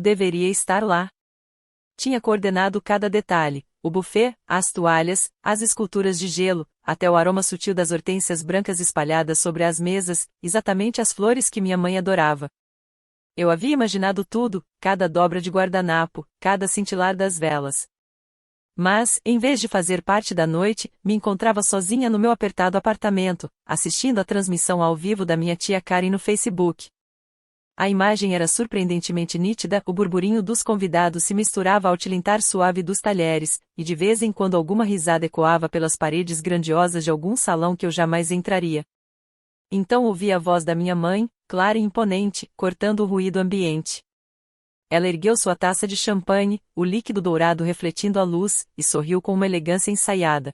Deveria estar lá. Tinha coordenado cada detalhe, o buffet, as toalhas, as esculturas de gelo, até o aroma sutil das hortênsias brancas espalhadas sobre as mesas, exatamente as flores que minha mãe adorava. Eu havia imaginado tudo, cada dobra de guardanapo, cada cintilar das velas. Mas, em vez de fazer parte da noite, me encontrava sozinha no meu apertado apartamento, assistindo à transmissão ao vivo da minha tia Karen no Facebook. A imagem era surpreendentemente nítida, o burburinho dos convidados se misturava ao tilintar suave dos talheres, e de vez em quando alguma risada ecoava pelas paredes grandiosas de algum salão que eu jamais entraria. Então ouvi a voz da minha mãe, clara e imponente, cortando o ruído ambiente. Ela ergueu sua taça de champanhe, o líquido dourado refletindo a luz, e sorriu com uma elegância ensaiada.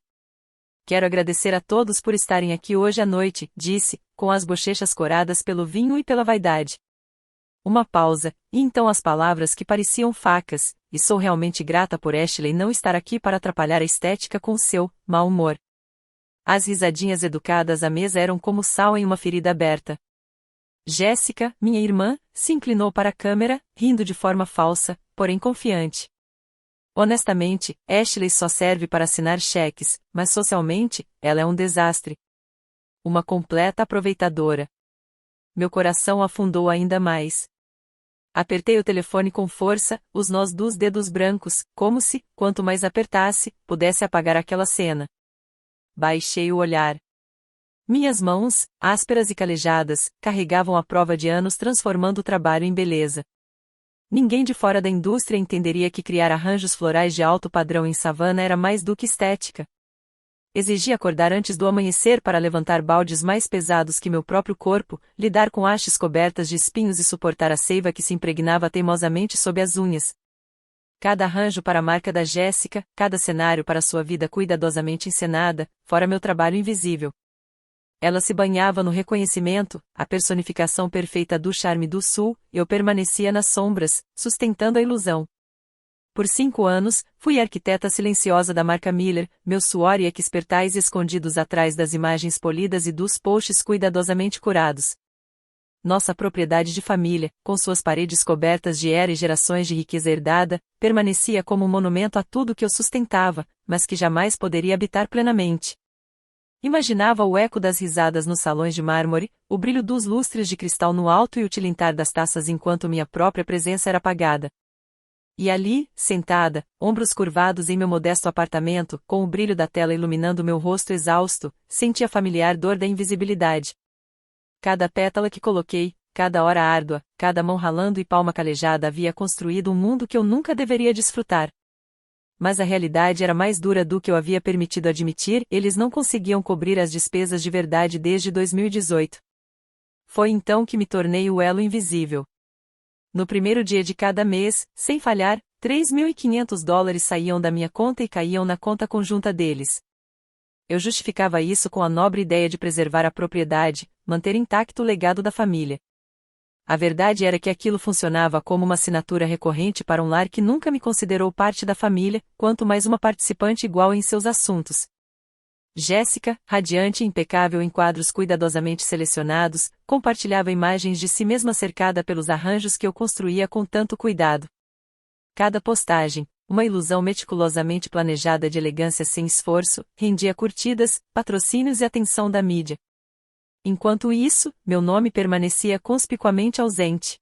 Quero agradecer a todos por estarem aqui hoje à noite, disse, com as bochechas coradas pelo vinho e pela vaidade. Uma pausa, e então as palavras que pareciam facas, e sou realmente grata por Ashley não estar aqui para atrapalhar a estética com seu mau humor. As risadinhas educadas à mesa eram como sal em uma ferida aberta. Jéssica, minha irmã, se inclinou para a câmera, rindo de forma falsa, porém confiante. Honestamente, Ashley só serve para assinar cheques, mas socialmente, ela é um desastre. Uma completa aproveitadora. Meu coração afundou ainda mais. Apertei o telefone com força, os nós dos dedos brancos, como se, quanto mais apertasse, pudesse apagar aquela cena. Baixei o olhar. Minhas mãos, ásperas e calejadas, carregavam a prova de anos transformando o trabalho em beleza. Ninguém de fora da indústria entenderia que criar arranjos florais de alto padrão em Savannah era mais do que estética. Exigi acordar antes do amanhecer para levantar baldes mais pesados que meu próprio corpo, lidar com hastes cobertas de espinhos e suportar a seiva que se impregnava teimosamente sob as unhas. Cada arranjo para a marca da Jéssica, cada cenário para sua vida cuidadosamente encenada, fora meu trabalho invisível. Ela se banhava no reconhecimento, a personificação perfeita do charme do sul, eu permanecia nas sombras, sustentando a ilusão. Por 5 anos, fui a arquiteta silenciosa da marca Miller, meu suor e expertise escondidos atrás das imagens polidas e dos posts cuidadosamente curados. Nossa propriedade de família, com suas paredes cobertas de era e gerações de riqueza herdada, permanecia como um monumento a tudo que eu sustentava, mas que jamais poderia habitar plenamente. Imaginava o eco das risadas nos salões de mármore, o brilho dos lustres de cristal no alto e o tilintar das taças enquanto minha própria presença era apagada. E ali, sentada, ombros curvados em meu modesto apartamento, com o brilho da tela iluminando meu rosto exausto, senti a familiar dor da invisibilidade. Cada pétala que coloquei, cada hora árdua, cada mão ralando e palma calejada havia construído um mundo que eu nunca deveria desfrutar. Mas a realidade era mais dura do que eu havia permitido admitir, eles não conseguiam cobrir as despesas de verdade desde 2018. Foi então que me tornei o elo invisível. No primeiro dia de cada mês, sem falhar, $3.500 saíam da minha conta e caíam na conta conjunta deles. Eu justificava isso com a nobre ideia de preservar a propriedade, manter intacto o legado da família. A verdade era que aquilo funcionava como uma assinatura recorrente para um lar que nunca me considerou parte da família, quanto mais uma participante igual em seus assuntos. Jéssica, radiante e impecável em quadros cuidadosamente selecionados, compartilhava imagens de si mesma cercada pelos arranjos que eu construía com tanto cuidado. Cada postagem, uma ilusão meticulosamente planejada de elegância sem esforço, rendia curtidas, patrocínios e atenção da mídia. Enquanto isso, meu nome permanecia conspicuamente ausente.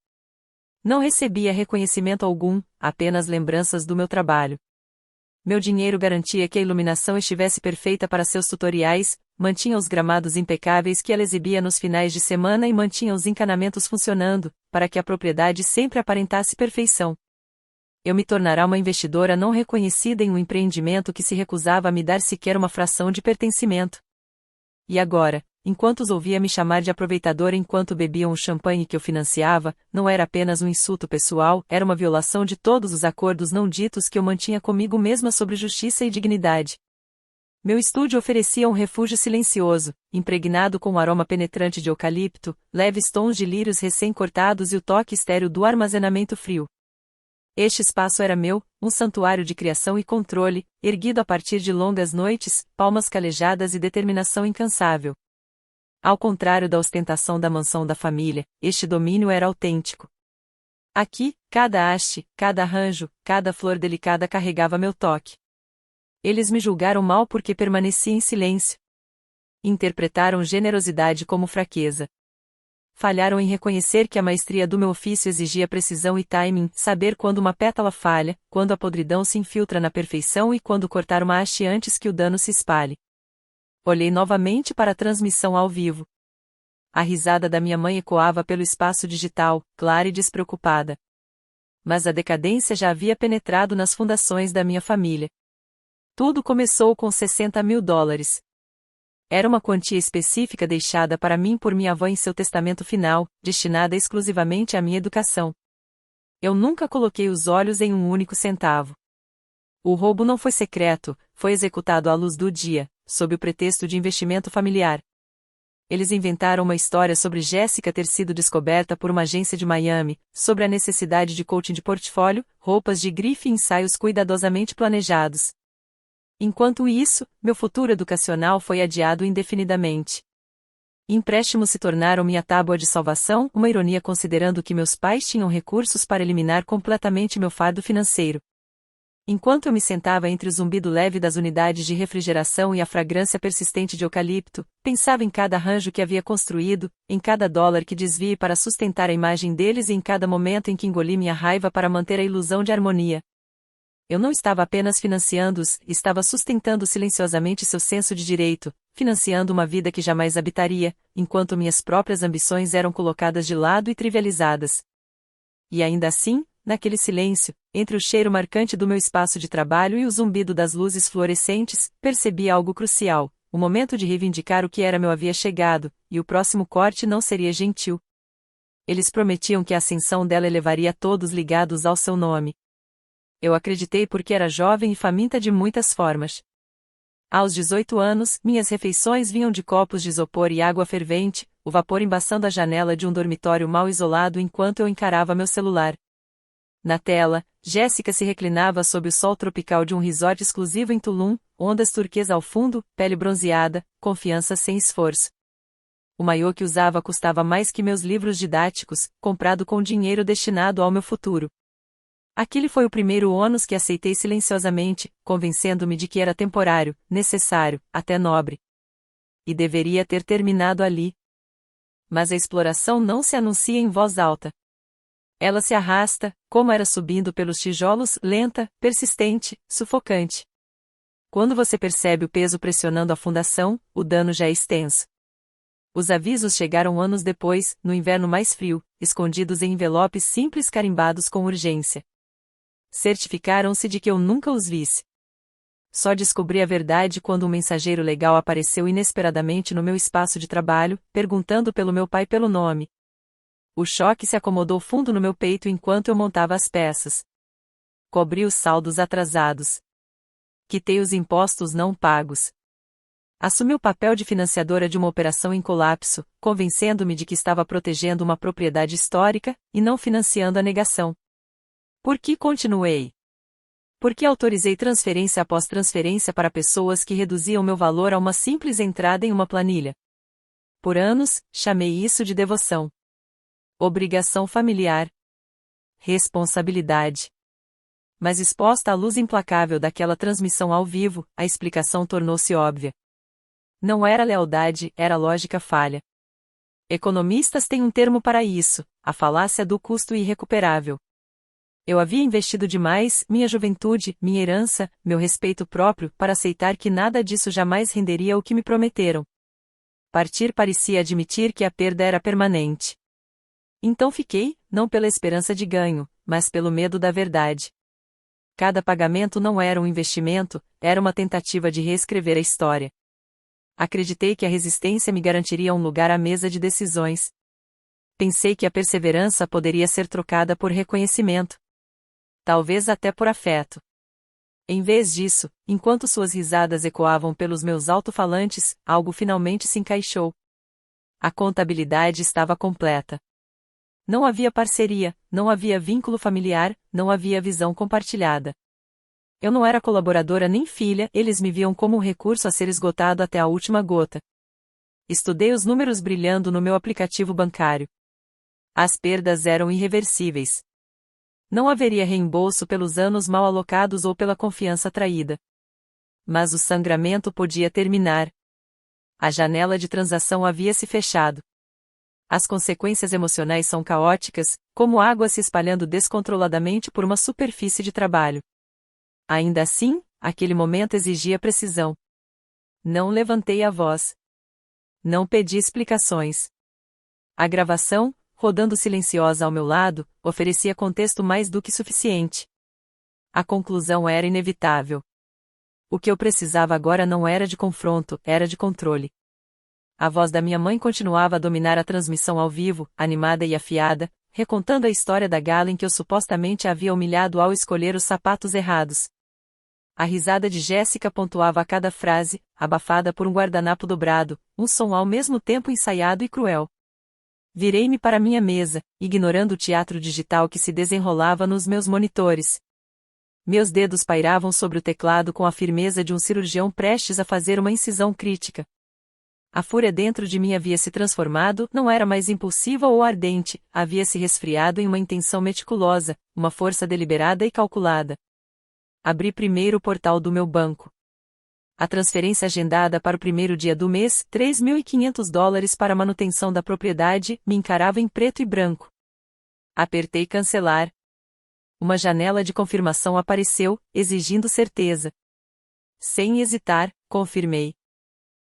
Não recebia reconhecimento algum, apenas lembranças do meu trabalho. Meu dinheiro garantia que a iluminação estivesse perfeita para seus tutoriais, mantinha os gramados impecáveis que ela exibia nos finais de semana e mantinha os encanamentos funcionando, para que a propriedade sempre aparentasse perfeição. Eu me tornara uma investidora não reconhecida em um empreendimento que se recusava a me dar sequer uma fração de pertencimento. E agora, enquanto os ouvia me chamar de aproveitadora enquanto bebiam o champanhe que eu financiava, não era apenas um insulto pessoal, era uma violação de todos os acordos não ditos que eu mantinha comigo mesma sobre justiça e dignidade. Meu estúdio oferecia um refúgio silencioso, impregnado com um aroma penetrante de eucalipto, leves tons de lírios recém-cortados e o toque estéril do armazenamento frio. Este espaço era meu, um santuário de criação e controle, erguido a partir de longas noites, palmas calejadas e determinação incansável. Ao contrário da ostentação da mansão da família, este domínio era autêntico. Aqui, cada haste, cada arranjo, cada flor delicada carregava meu toque. Eles me julgaram mal porque permaneci em silêncio. Interpretaram generosidade como fraqueza. Falharam em reconhecer que a maestria do meu ofício exigia precisão e timing, saber quando uma pétala falha, quando a podridão se infiltra na perfeição e quando cortar uma haste antes que o dano se espalhe. Olhei novamente para a transmissão ao vivo. A risada da minha mãe ecoava pelo espaço digital, clara e despreocupada. Mas a decadência já havia penetrado nas fundações da minha família. Tudo começou com $60.000. Era uma quantia específica deixada para mim por minha avó em seu testamento final, destinada exclusivamente à minha educação. Eu nunca coloquei os olhos em um único centavo. O roubo não foi secreto, foi executado à luz do dia, sob o pretexto de investimento familiar. Eles inventaram uma história sobre Jéssica ter sido descoberta por uma agência de Miami, sobre a necessidade de coaching de portfólio, roupas de grife e ensaios cuidadosamente planejados. Enquanto isso, meu futuro educacional foi adiado indefinidamente. Empréstimos se tornaram minha tábua de salvação, uma ironia considerando que meus pais tinham recursos para eliminar completamente meu fardo financeiro. Enquanto eu me sentava entre o zumbido leve das unidades de refrigeração e a fragrância persistente de eucalipto, pensava em cada arranjo que havia construído, em cada dólar que desviei para sustentar a imagem deles e em cada momento em que engoli minha raiva para manter a ilusão de harmonia. Eu não estava apenas financiando-os, estava sustentando silenciosamente seu senso de direito, financiando uma vida que jamais habitaria, enquanto minhas próprias ambições eram colocadas de lado e trivializadas. E ainda assim, naquele silêncio, entre o cheiro marcante do meu espaço de trabalho e o zumbido das luzes fluorescentes, percebi algo crucial: o momento de reivindicar o que era meu havia chegado, e o próximo corte não seria gentil. Eles prometiam que a ascensão dela elevaria todos ligados ao seu nome. Eu acreditei porque era jovem e faminta de muitas formas. Aos 18 anos, minhas refeições vinham de copos de isopor e água fervente, o vapor embaçando a janela de um dormitório mal isolado enquanto eu encarava meu celular. Na tela, Jéssica se reclinava sob o sol tropical de um resort exclusivo em Tulum, ondas turquesa ao fundo, pele bronzeada, confiança sem esforço. O maiô que usava custava mais que meus livros didáticos, comprado com dinheiro destinado ao meu futuro. Aquele foi o primeiro ônus que aceitei silenciosamente, convencendo-me de que era temporário, necessário, até nobre. E deveria ter terminado ali. Mas a exploração não se anuncia em voz alta. Ela se arrasta, como era subindo pelos tijolos, lenta, persistente, sufocante. Quando você percebe o peso pressionando a fundação, o dano já é extenso. Os avisos chegaram anos depois, no inverno mais frio, escondidos em envelopes simples carimbados com urgência. Certificaram-se de que eu nunca os visse. Só descobri a verdade quando um mensageiro legal apareceu inesperadamente no meu espaço de trabalho, perguntando pelo meu pai pelo nome. O choque se acomodou fundo no meu peito enquanto eu montava as peças. Cobri os saldos atrasados. Quitei os impostos não pagos. Assumi o papel de financiadora de uma operação em colapso, convencendo-me de que estava protegendo uma propriedade histórica, e não financiando a negação. Por que continuei? Porque autorizei transferência após transferência para pessoas que reduziam meu valor a uma simples entrada em uma planilha. Por anos, chamei isso de devoção. Obrigação familiar. Responsabilidade. Mas exposta à luz implacável daquela transmissão ao vivo, a explicação tornou-se óbvia. Não era lealdade, era lógica falha. Economistas têm um termo para isso: a falácia do custo irrecuperável. Eu havia investido demais, minha juventude, minha herança, meu respeito próprio, para aceitar que nada disso jamais renderia o que me prometeram. Partir parecia admitir que a perda era permanente. Então fiquei, não pela esperança de ganho, mas pelo medo da verdade. Cada pagamento não era um investimento, era uma tentativa de reescrever a história. Acreditei que a resistência me garantiria um lugar à mesa de decisões. Pensei que a perseverança poderia ser trocada por reconhecimento. Talvez até por afeto. Em vez disso, enquanto suas risadas ecoavam pelos meus alto-falantes, algo finalmente se encaixou. A contabilidade estava completa. Não havia parceria, não havia vínculo familiar, não havia visão compartilhada. Eu não era colaboradora nem filha, eles me viam como um recurso a ser esgotado até a última gota. Estudei os números brilhando no meu aplicativo bancário. As perdas eram irreversíveis. Não haveria reembolso pelos anos mal alocados ou pela confiança traída. Mas o sangramento podia terminar. A janela de transação havia se fechado. As consequências emocionais são caóticas, como água se espalhando descontroladamente por uma superfície de trabalho. Ainda assim, aquele momento exigia precisão. Não levantei a voz. Não pedi explicações. A gravação, rodando silenciosa ao meu lado, oferecia contexto mais do que suficiente. A conclusão era inevitável. O que eu precisava agora não era de confronto, era de controle. A voz da minha mãe continuava a dominar a transmissão ao vivo, animada e afiada, recontando a história da gala em que eu supostamente havia humilhado ao escolher os sapatos errados. A risada de Jéssica pontuava a cada frase, abafada por um guardanapo dobrado, um som ao mesmo tempo ensaiado e cruel. Virei-me para minha mesa, ignorando o teatro digital que se desenrolava nos meus monitores. Meus dedos pairavam sobre o teclado com a firmeza de um cirurgião prestes a fazer uma incisão crítica. A fúria dentro de mim havia se transformado, não era mais impulsiva ou ardente, havia se resfriado em uma intenção meticulosa, uma força deliberada e calculada. Abri primeiro o portal do meu banco. A transferência agendada para o primeiro dia do mês, $3.500 para a manutenção da propriedade, me encarava em preto e branco. Apertei cancelar. Uma janela de confirmação apareceu, exigindo certeza. Sem hesitar, confirmei.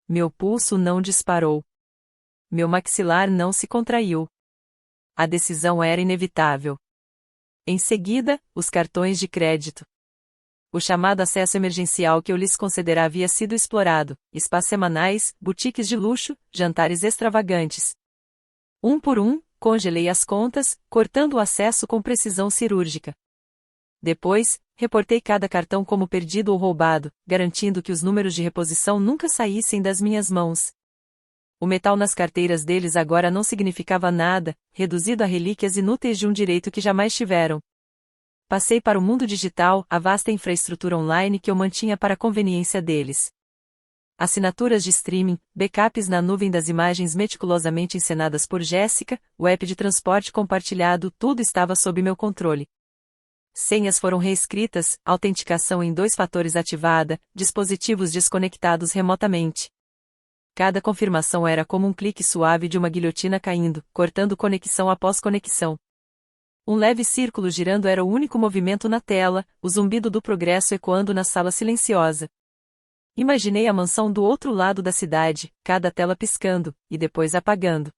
Meu pulso não disparou. Meu maxilar não se contraiu. A decisão era inevitável. Em seguida, os cartões de crédito. O chamado acesso emergencial que eu lhes concedera havia sido explorado, spas semanais, boutiques de luxo, jantares extravagantes. Um por um, congelei as contas, cortando o acesso com precisão cirúrgica. Depois, reportei cada cartão como perdido ou roubado, garantindo que os números de reposição nunca saíssem das minhas mãos. O metal nas carteiras deles agora não significava nada, reduzido a relíquias inúteis de um direito que jamais tiveram. Passei para o mundo digital, a vasta infraestrutura online que eu mantinha para a conveniência deles. Assinaturas de streaming, backups na nuvem das imagens meticulosamente encenadas por Jéssica, o app de transporte compartilhado, tudo estava sob meu controle. Senhas foram reescritas, autenticação em 2 fatores ativada, dispositivos desconectados remotamente. Cada confirmação era como um clique suave de uma guilhotina caindo, cortando conexão após conexão. Um leve círculo girando era o único movimento na tela, o zumbido do progresso ecoando na sala silenciosa. Imaginei a mansão do outro lado da cidade, cada tela piscando, e depois apagando.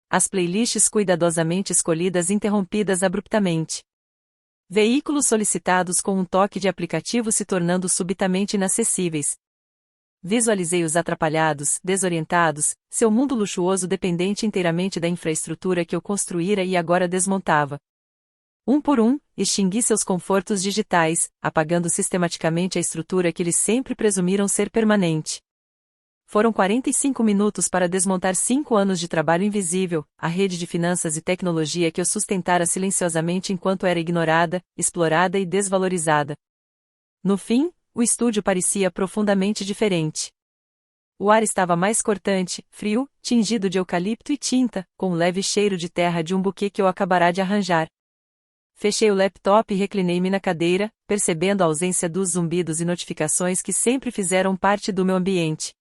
As playlists cuidadosamente escolhidas interrompidas abruptamente. Veículos solicitados com um toque de aplicativo se tornando subitamente inacessíveis. Visualizei os atrapalhados, desorientados, seu mundo luxuoso dependente inteiramente da infraestrutura que eu construíra e agora desmontava. Um por um, extingui seus confortos digitais, apagando sistematicamente a estrutura que eles sempre presumiram ser permanente. Foram 45 minutos para desmontar 5 anos de trabalho invisível, a rede de finanças e tecnologia que eu sustentara silenciosamente enquanto era ignorada, explorada e desvalorizada. No fim, o estúdio parecia profundamente diferente. O ar estava mais cortante, frio, tingido de eucalipto e tinta, com um leve cheiro de terra de um buquê que eu acabará de arranjar. Fechei o laptop e reclinei-me na cadeira, percebendo a ausência dos zumbidos e notificações que sempre fizeram parte do meu ambiente.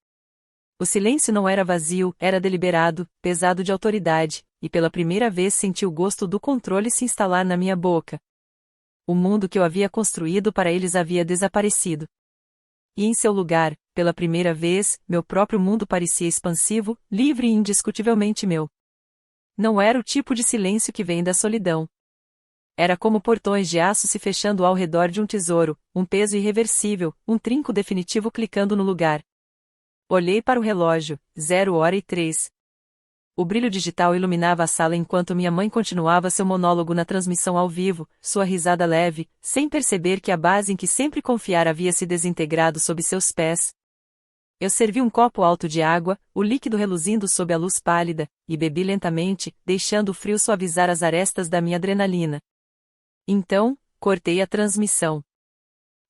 O silêncio não era vazio, era deliberado, pesado de autoridade, e pela primeira vez senti o gosto do controle se instalar na minha boca. O mundo que eu havia construído para eles havia desaparecido. E em seu lugar, pela primeira vez, meu próprio mundo parecia expansivo, livre e indiscutivelmente meu. Não era o tipo de silêncio que vem da solidão. Era como portões de aço se fechando ao redor de um tesouro, um peso irreversível, um trinco definitivo clicando no lugar. Olhei para o relógio, 0h03. O brilho digital iluminava a sala enquanto minha mãe continuava seu monólogo na transmissão ao vivo, sua risada leve, sem perceber que a base em que sempre confiara havia se desintegrado sob seus pés. Eu servi um copo alto de água, o líquido reluzindo sob a luz pálida, e bebi lentamente, deixando o frio suavizar as arestas da minha adrenalina. Então, cortei a transmissão.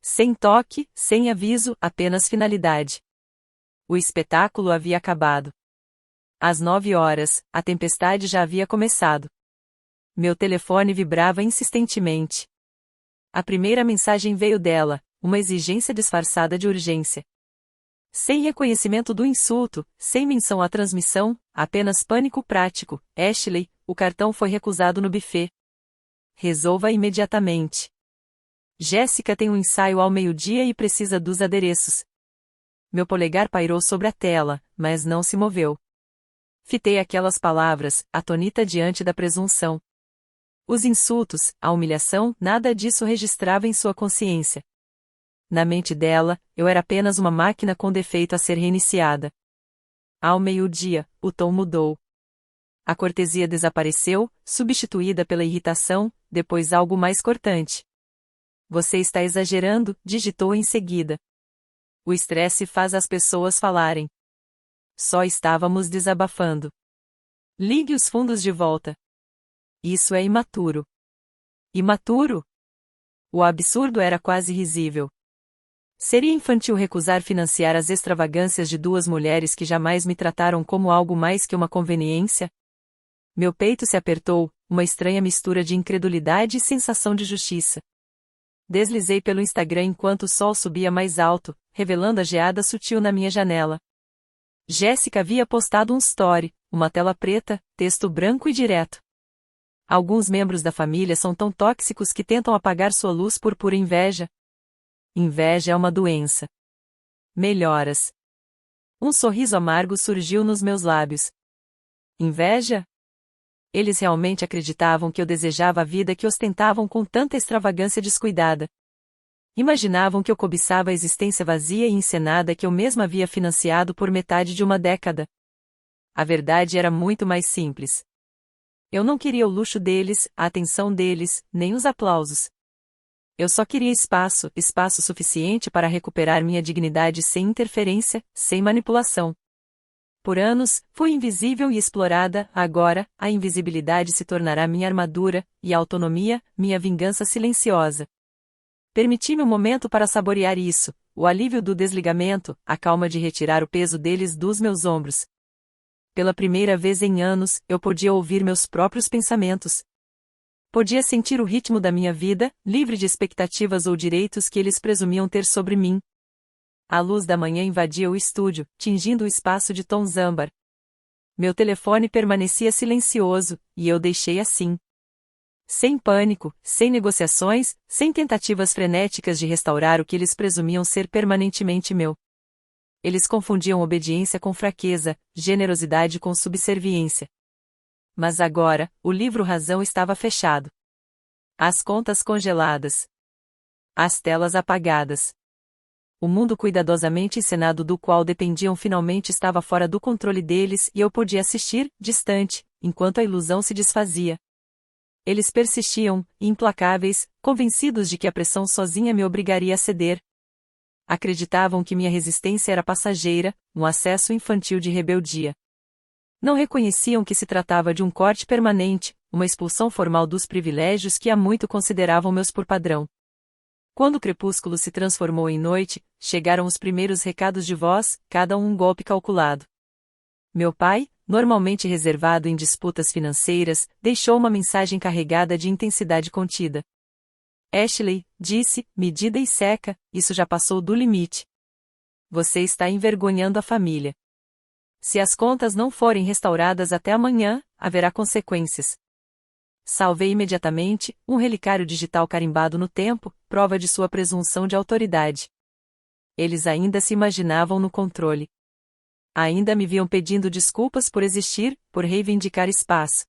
Sem toque, sem aviso, apenas finalidade. O espetáculo havia acabado. Às 9 horas, a tempestade já havia começado. Meu telefone vibrava insistentemente. A primeira mensagem veio dela, uma exigência disfarçada de urgência. Sem reconhecimento do insulto, sem menção à transmissão, apenas pânico prático. Ashley, o cartão foi recusado no buffet. Resolva imediatamente. Jéssica tem um ensaio ao meio-dia e precisa dos adereços. Meu polegar pairou sobre a tela, mas não se moveu. Fitei aquelas palavras, atônita diante da presunção. Os insultos, a humilhação, nada disso registrava em sua consciência. Na mente dela, eu era apenas uma máquina com defeito a ser reiniciada. Ao meio-dia, o tom mudou. A cortesia desapareceu, substituída pela irritação, depois algo mais cortante. Você está exagerando, digitou em seguida. O estresse faz as pessoas falarem. Só estávamos desabafando. Ligue os fundos de volta. Isso é imaturo. Imaturo? O absurdo era quase risível. Seria infantil recusar financiar as extravagâncias de duas mulheres que jamais me trataram como algo mais que uma conveniência? Meu peito se apertou, uma estranha mistura de incredulidade e sensação de justiça. Deslizei pelo Instagram enquanto o sol subia mais alto, revelando a geada sutil na minha janela. Jéssica havia postado um story, uma tela preta, texto branco e direto. Alguns membros da família são tão tóxicos que tentam apagar sua luz por pura inveja. Inveja é uma doença. Melhoras. Um sorriso amargo surgiu nos meus lábios. Inveja? Eles realmente acreditavam que eu desejava a vida que ostentavam com tanta extravagância descuidada. Imaginavam que eu cobiçava a existência vazia e encenada que eu mesma havia financiado por metade de uma década. A verdade era muito mais simples. Eu não queria o luxo deles, a atenção deles, nem os aplausos. Eu só queria espaço, espaço suficiente para recuperar minha dignidade sem interferência, sem manipulação. Por anos, fui invisível e explorada, agora, a invisibilidade se tornará minha armadura, e a autonomia, minha vingança silenciosa. Permiti-me um momento para saborear isso, o alívio do desligamento, a calma de retirar o peso deles dos meus ombros. Pela primeira vez em anos, eu podia ouvir meus próprios pensamentos. Podia sentir o ritmo da minha vida, livre de expectativas ou direitos que eles presumiam ter sobre mim. A luz da manhã invadia o estúdio, tingindo o espaço de tons âmbar. Meu telefone permanecia silencioso, e eu deixei assim. Sem pânico, sem negociações, sem tentativas frenéticas de restaurar o que eles presumiam ser permanentemente meu. Eles confundiam obediência com fraqueza, generosidade com subserviência. Mas agora, o livro Razão estava fechado. As contas congeladas. As telas apagadas. O mundo cuidadosamente encenado do qual dependiam finalmente estava fora do controle deles e eu podia assistir, distante, enquanto a ilusão se desfazia. Eles persistiam, implacáveis, convencidos de que a pressão sozinha me obrigaria a ceder. Acreditavam que minha resistência era passageira, um acesso infantil de rebeldia. Não reconheciam que se tratava de um corte permanente, uma expulsão formal dos privilégios que há muito consideravam meus por padrão. Quando o crepúsculo se transformou em noite, chegaram os primeiros recados de voz, cada um golpe calculado. Meu pai, normalmente reservado em disputas financeiras, deixou uma mensagem carregada de intensidade contida. Ashley, disse, medida e seca, isso já passou do limite. Você está envergonhando a família. Se as contas não forem restauradas até amanhã, haverá consequências. Salvei imediatamente, um relicário digital carimbado no tempo, prova de sua presunção de autoridade. Eles ainda se imaginavam no controle. Ainda me viam pedindo desculpas por existir, por reivindicar espaço.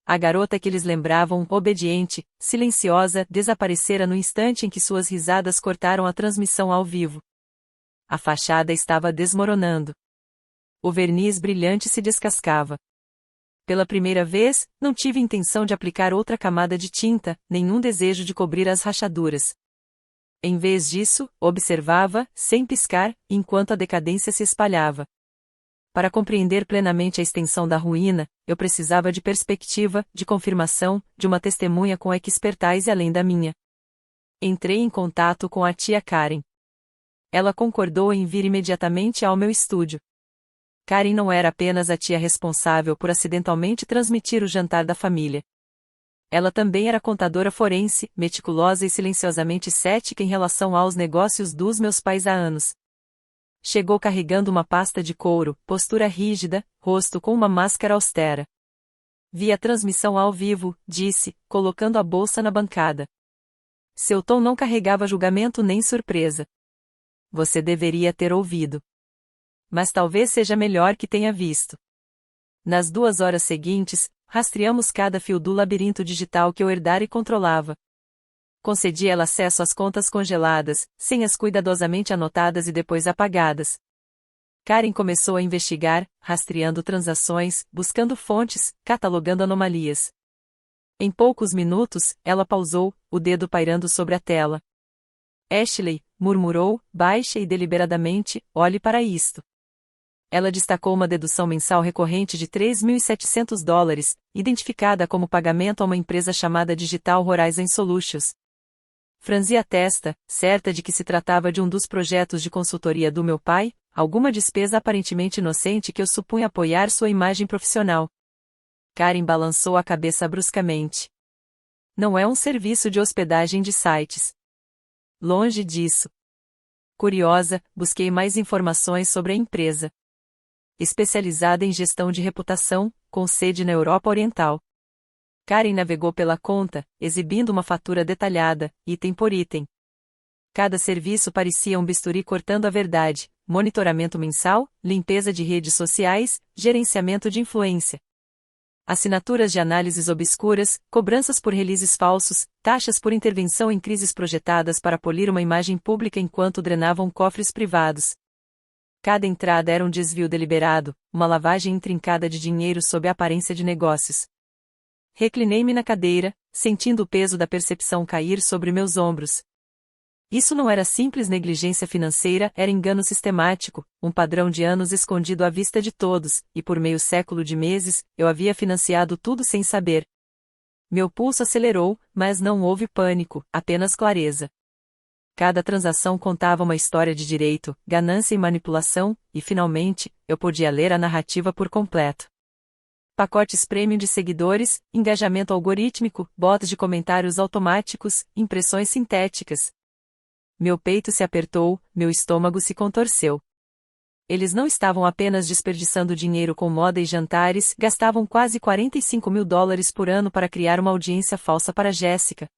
A garota que eles lembravam, obediente, silenciosa, desaparecera no instante em que suas risadas cortaram a transmissão ao vivo. A fachada estava desmoronando. O verniz brilhante se descascava. Pela primeira vez, não tive intenção de aplicar outra camada de tinta, nenhum desejo de cobrir as rachaduras. Em vez disso, observava, sem piscar, enquanto a decadência se espalhava. Para compreender plenamente a extensão da ruína, eu precisava de perspectiva, de confirmação, de uma testemunha com expertise além da minha. Entrei em contato com a tia Karen. Ela concordou em vir imediatamente ao meu estúdio. Karen não era apenas a tia responsável por acidentalmente transmitir o jantar da família. Ela também era contadora forense, meticulosa e silenciosamente cética em relação aos negócios dos meus pais há anos. Chegou carregando uma pasta de couro, postura rígida, rosto com uma máscara austera. Vi a transmissão ao vivo, disse, colocando a bolsa na bancada. Seu tom não carregava julgamento nem surpresa. Você deveria ter ouvido. Mas talvez seja melhor que tenha visto. Nas 2 horas seguintes, rastreamos cada fio do labirinto digital que eu herdara e controlava. Concedi ela acesso às contas congeladas, senhas cuidadosamente anotadas e depois apagadas. Karen começou a investigar, rastreando transações, buscando fontes, catalogando anomalias. Em poucos minutos, ela pausou, o dedo pairando sobre a tela. Ashley, murmurou, baixa e deliberadamente, olhe para isto. Ela destacou uma dedução mensal recorrente de $3.700, identificada como pagamento a uma empresa chamada Digital Horizon Solutions. Franzi a testa, certa de que se tratava de um dos projetos de consultoria do meu pai, alguma despesa aparentemente inocente que eu supunha apoiar sua imagem profissional. Karen balançou a cabeça bruscamente. Não é um serviço de hospedagem de sites. Longe disso. Curiosa, busquei mais informações sobre a empresa. Especializada em gestão de reputação, com sede na Europa Oriental. Karen navegou pela conta, exibindo uma fatura detalhada, item por item. Cada serviço parecia um bisturi cortando a verdade: monitoramento mensal, limpeza de redes sociais, gerenciamento de influência. Assinaturas de análises obscuras, cobranças por releases falsos, taxas por intervenção em crises projetadas para polir uma imagem pública enquanto drenavam cofres privados. Cada entrada era um desvio deliberado, uma lavagem intrincada de dinheiro sob a aparência de negócios. Reclinei-me na cadeira, sentindo o peso da percepção cair sobre meus ombros. Isso não era simples negligência financeira, era engano sistemático, um padrão de anos escondido à vista de todos, e por meio século de meses, eu havia financiado tudo sem saber. Meu pulso acelerou, mas não houve pânico, apenas clareza. Cada transação contava uma história de direito, ganância e manipulação, e finalmente, eu podia ler a narrativa por completo. Pacotes premium de seguidores, engajamento algorítmico, bots de comentários automáticos, impressões sintéticas. Meu peito se apertou, meu estômago se contorceu. Eles não estavam apenas desperdiçando dinheiro com moda e jantares, gastavam quase $45.000 por ano para criar uma audiência falsa para Jéssica.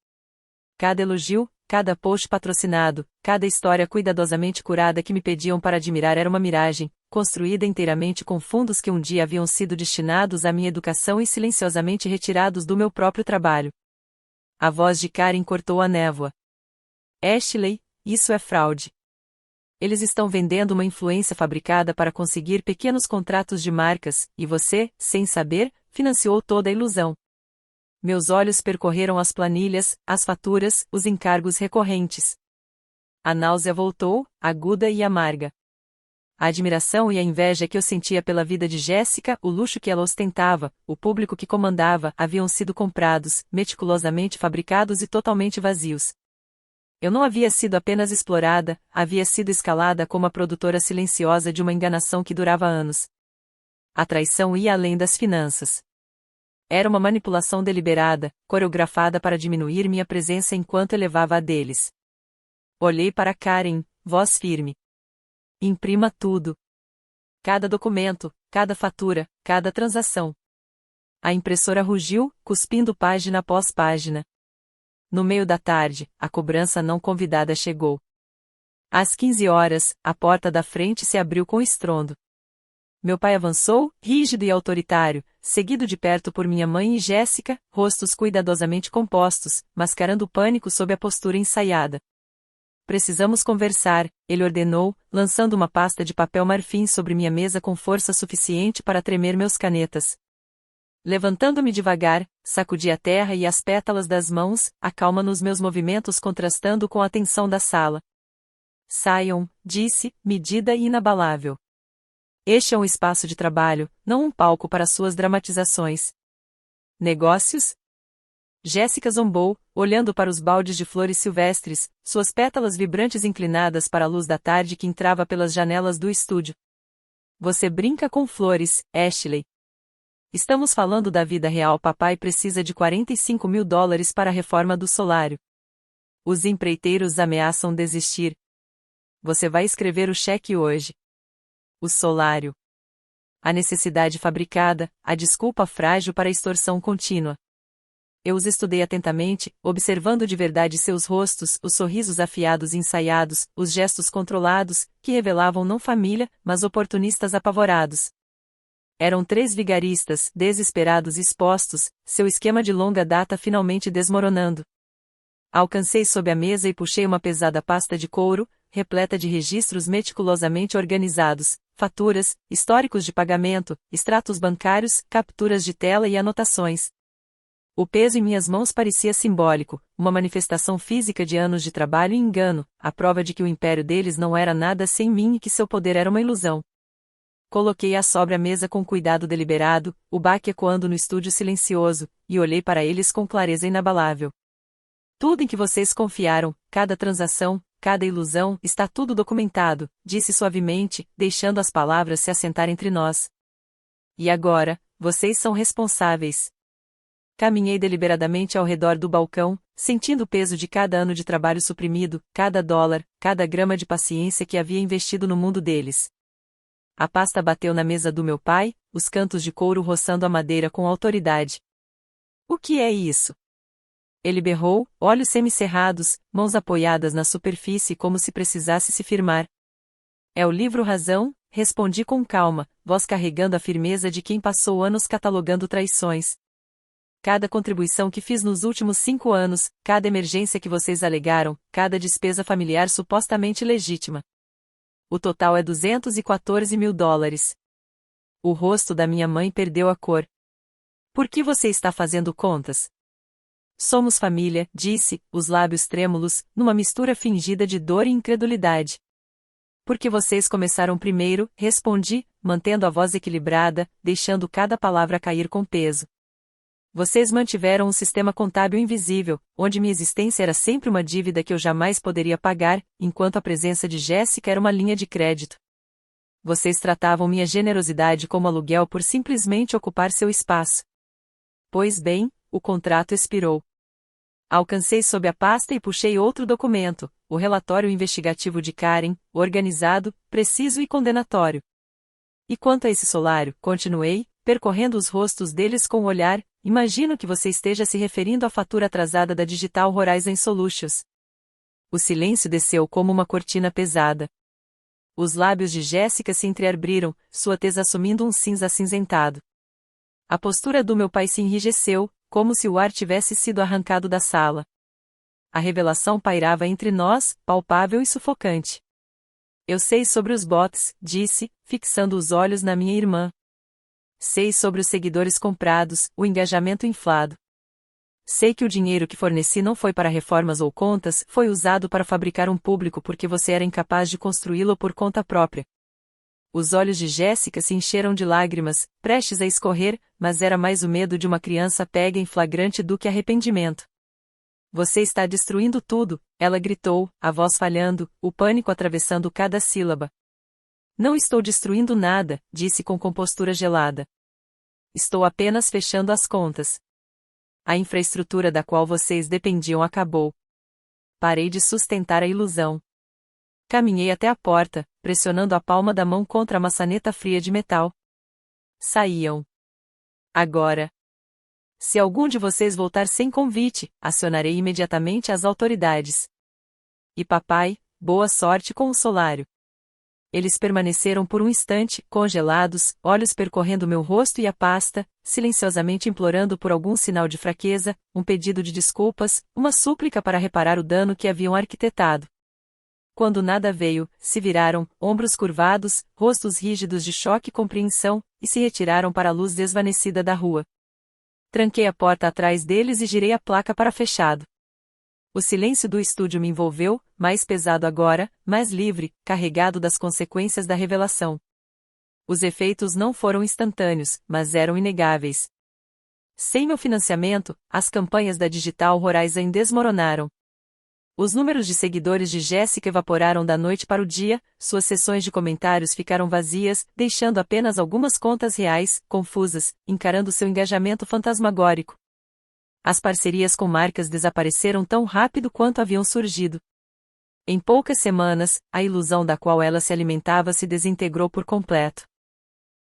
Cada elogio, cada post patrocinado, cada história cuidadosamente curada que me pediam para admirar era uma miragem, construída inteiramente com fundos que um dia haviam sido destinados à minha educação e silenciosamente retirados do meu próprio trabalho. A voz de Karen cortou a névoa. Ashley, isso é fraude. Eles estão vendendo uma influência fabricada para conseguir pequenos contratos de marcas, e você, sem saber, financiou toda a ilusão. Meus olhos percorreram as planilhas, as faturas, os encargos recorrentes. A náusea voltou, aguda e amarga. A admiração e a inveja que eu sentia pela vida de Jéssica, o luxo que ela ostentava, o público que comandava, haviam sido comprados, meticulosamente fabricados e totalmente vazios. Eu não havia sido apenas explorada, havia sido escalada como a produtora silenciosa de uma enganação que durava anos. A traição ia além das finanças. Era uma manipulação deliberada, coreografada para diminuir minha presença enquanto elevava a deles. Olhei para Karen, voz firme. Imprima tudo. Cada documento, cada fatura, cada transação. A impressora rugiu, cuspindo página após página. No meio da tarde, a cobrança não convidada chegou. Às 15 horas, a porta da frente se abriu com estrondo. Meu pai avançou, rígido e autoritário, seguido de perto por minha mãe e Jéssica, rostos cuidadosamente compostos, mascarando o pânico sob a postura ensaiada. Precisamos conversar, ele ordenou, lançando uma pasta de papel marfim sobre minha mesa com força suficiente para tremer meus canetas. Levantando-me devagar, sacudi a terra e as pétalas das mãos, a calma nos meus movimentos contrastando com a tensão da sala. Saiam, disse, medida e inabalável. Este é um espaço de trabalho, não um palco para suas dramatizações. Negócios? Jéssica zombou, olhando para os baldes de flores silvestres, suas pétalas vibrantes inclinadas para a luz da tarde que entrava pelas janelas do estúdio. Você brinca com flores, Ashley. Estamos falando da vida real. Papai precisa de $45.000 para a reforma do solário. Os empreiteiros ameaçam desistir. Você vai escrever o cheque hoje. O solário. A necessidade fabricada, a desculpa frágil para a extorsão contínua. Eu os estudei atentamente, observando de verdade seus rostos, os sorrisos afiados e ensaiados, os gestos controlados, que revelavam não família, mas oportunistas apavorados. Eram 3 vigaristas, desesperados e expostos, seu esquema de longa data finalmente desmoronando. Alcancei sob a mesa e puxei uma pesada pasta de couro, repleta de registros meticulosamente organizados, faturas, históricos de pagamento, extratos bancários, capturas de tela e anotações. O peso em minhas mãos parecia simbólico, uma manifestação física de anos de trabalho e engano, a prova de que o império deles não era nada sem mim e que seu poder era uma ilusão. Coloquei-a sobre a mesa com cuidado deliberado, o baque ecoando no estúdio silencioso, e olhei para eles com clareza inabalável. Tudo em que vocês confiaram, cada transação, cada ilusão, está tudo documentado, disse suavemente, deixando as palavras se assentar entre nós. E agora, vocês são responsáveis. Caminhei deliberadamente ao redor do balcão, sentindo o peso de cada ano de trabalho suprimido, cada dólar, cada grama de paciência que havia investido no mundo deles. A pasta bateu na mesa do meu pai, os cantos de couro roçando a madeira com autoridade. O que é isso? Ele berrou, olhos semicerrados, mãos apoiadas na superfície como se precisasse se firmar. É o livro Razão, respondi com calma, voz carregando a firmeza de quem passou anos catalogando traições. Cada contribuição que fiz nos últimos 5 anos, cada emergência que vocês alegaram, cada despesa familiar supostamente legítima. O total é $214.000. O rosto da minha mãe perdeu a cor. Por que você está fazendo contas? Somos família, disse, os lábios trêmulos, numa mistura fingida de dor e incredulidade. Porque vocês começaram primeiro, respondi, mantendo a voz equilibrada, deixando cada palavra cair com peso. Vocês mantiveram um sistema contábil invisível, onde minha existência era sempre uma dívida que eu jamais poderia pagar, enquanto a presença de Jéssica era uma linha de crédito. Vocês tratavam minha generosidade como aluguel por simplesmente ocupar seu espaço. Pois bem, o contrato expirou. Alcancei sob a pasta e puxei outro documento, o relatório investigativo de Karen, organizado, preciso e condenatório. E quanto a esse solário, continuei, percorrendo os rostos deles com o olhar, imagino que você esteja se referindo à fatura atrasada da Digital Horizon Solutions. O silêncio desceu como uma cortina pesada. Os lábios de Jéssica se entreabriram, sua tez assumindo um cinza acinzentado. A postura do meu pai se enrijeceu, como se o ar tivesse sido arrancado da sala. A revelação pairava entre nós, palpável e sufocante. Eu sei sobre os bots, disse, fixando os olhos na minha irmã. Sei sobre os seguidores comprados, o engajamento inflado. Sei que o dinheiro que forneci não foi para reformas ou contas, foi usado para fabricar um público porque você era incapaz de construí-lo por conta própria. Os olhos de Jéssica se encheram de lágrimas, prestes a escorrer, mas era mais o medo de uma criança pega em flagrante do que arrependimento. Você está destruindo tudo, ela gritou, a voz falhando, o pânico atravessando cada sílaba. Não estou destruindo nada, disse com compostura gelada. Estou apenas fechando as contas. A infraestrutura da qual vocês dependiam acabou. Parei de sustentar a ilusão. Caminhei até a porta, pressionando a palma da mão contra a maçaneta fria de metal. Saíam. Agora. Se algum de vocês voltar sem convite, acionarei imediatamente as autoridades. E papai, boa sorte com o solário. Eles permaneceram por um instante, congelados, olhos percorrendo meu rosto e a pasta, silenciosamente implorando por algum sinal de fraqueza, um pedido de desculpas, uma súplica para reparar o dano que haviam arquitetado. Quando nada veio, se viraram, ombros curvados, rostos rígidos de choque e compreensão, e se retiraram para a luz desvanecida da rua. Tranquei a porta atrás deles e girei a placa para fechado. O silêncio do estúdio me envolveu, mais pesado agora, mais livre, carregado das consequências da revelação. Os efeitos não foram instantâneos, mas eram inegáveis. Sem meu financiamento, as campanhas da Digital Horizon desmoronaram. Os números de seguidores de Jéssica evaporaram da noite para o dia, suas sessões de comentários ficaram vazias, deixando apenas algumas contas reais, confusas, encarando seu engajamento fantasmagórico. As parcerias com marcas desapareceram tão rápido quanto haviam surgido. Em poucas semanas, a ilusão da qual ela se alimentava se desintegrou por completo.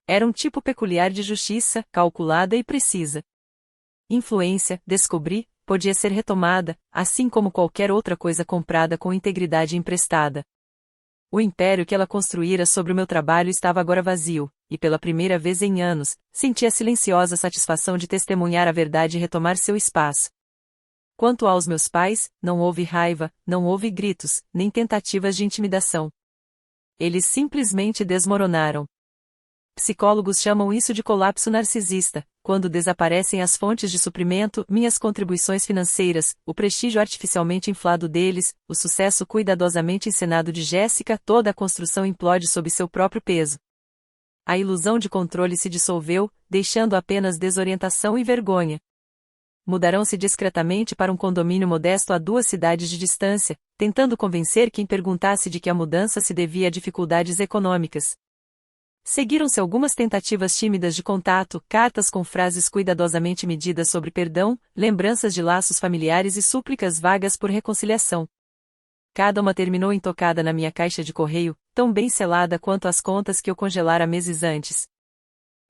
Era um tipo peculiar de justiça, calculada e precisa. Influência, descobri, podia ser retomada, assim como qualquer outra coisa comprada com integridade emprestada. O império que ela construíra sobre o meu trabalho estava agora vazio, e pela primeira vez em anos, senti a silenciosa satisfação de testemunhar a verdade e retomar seu espaço. Quanto aos meus pais, não houve raiva, não houve gritos, nem tentativas de intimidação. Eles simplesmente desmoronaram. Psicólogos chamam isso de colapso narcisista, quando desaparecem as fontes de suprimento, minhas contribuições financeiras, o prestígio artificialmente inflado deles, o sucesso cuidadosamente encenado de Jéssica, toda a construção implode sob seu próprio peso. A ilusão de controle se dissolveu, deixando apenas desorientação e vergonha. Mudarão-se discretamente para um condomínio modesto a 2 cidades de distância, tentando convencer quem perguntasse de que a mudança se devia a dificuldades econômicas. Seguiram-se algumas tentativas tímidas de contato, cartas com frases cuidadosamente medidas sobre perdão, lembranças de laços familiares e súplicas vagas por reconciliação. Cada uma terminou intocada na minha caixa de correio, tão bem selada quanto as contas que eu congelara meses antes.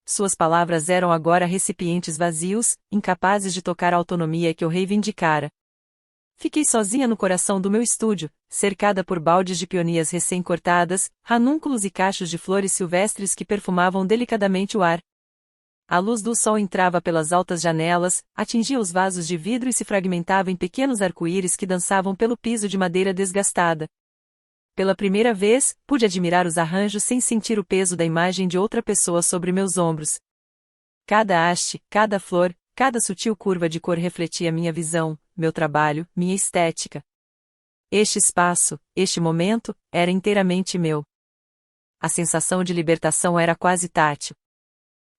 Suas palavras eram agora recipientes vazios, incapazes de tocar a autonomia que eu reivindicara. Fiquei sozinha no coração do meu estúdio, cercada por baldes de peonias recém-cortadas, ranúnculos e cachos de flores silvestres que perfumavam delicadamente o ar. A luz do sol entrava pelas altas janelas, atingia os vasos de vidro e se fragmentava em pequenos arco-íris que dançavam pelo piso de madeira desgastada. Pela primeira vez, pude admirar os arranjos sem sentir o peso da imagem de outra pessoa sobre meus ombros. Cada haste, cada flor, cada sutil curva de cor refletia minha visão, meu trabalho, minha estética. Este espaço, este momento, era inteiramente meu. A sensação de libertação era quase tátil.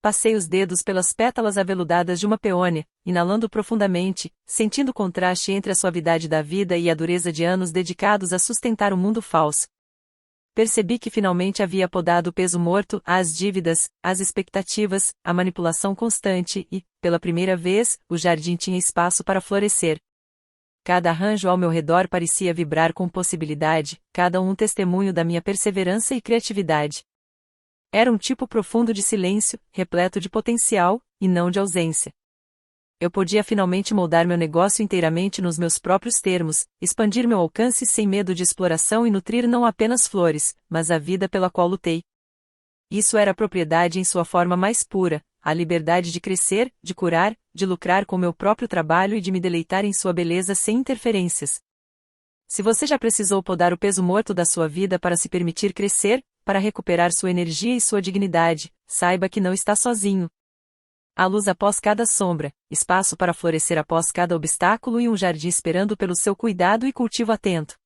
Passei os dedos pelas pétalas aveludadas de uma peônia, inalando profundamente, sentindo o contraste entre a suavidade da vida e a dureza de anos dedicados a sustentar o mundo falso. Percebi que finalmente havia podado o peso morto, as dívidas, as expectativas, a manipulação constante e, pela primeira vez, o jardim tinha espaço para florescer. Cada arranjo ao meu redor parecia vibrar com possibilidade, cada um testemunho da minha perseverança e criatividade. Era um tipo profundo de silêncio, repleto de potencial, e não de ausência. Eu podia finalmente moldar meu negócio inteiramente nos meus próprios termos, expandir meu alcance sem medo de exploração e nutrir não apenas flores, mas a vida pela qual lutei. Isso era a propriedade em sua forma mais pura, a liberdade de crescer, de curar, de lucrar com meu próprio trabalho e de me deleitar em sua beleza sem interferências. Se você já precisou podar o peso morto da sua vida para se permitir crescer, para recuperar sua energia e sua dignidade, saiba que não está sozinho. Há luz após cada sombra, espaço para florescer após cada obstáculo e um jardim esperando pelo seu cuidado e cultivo atento.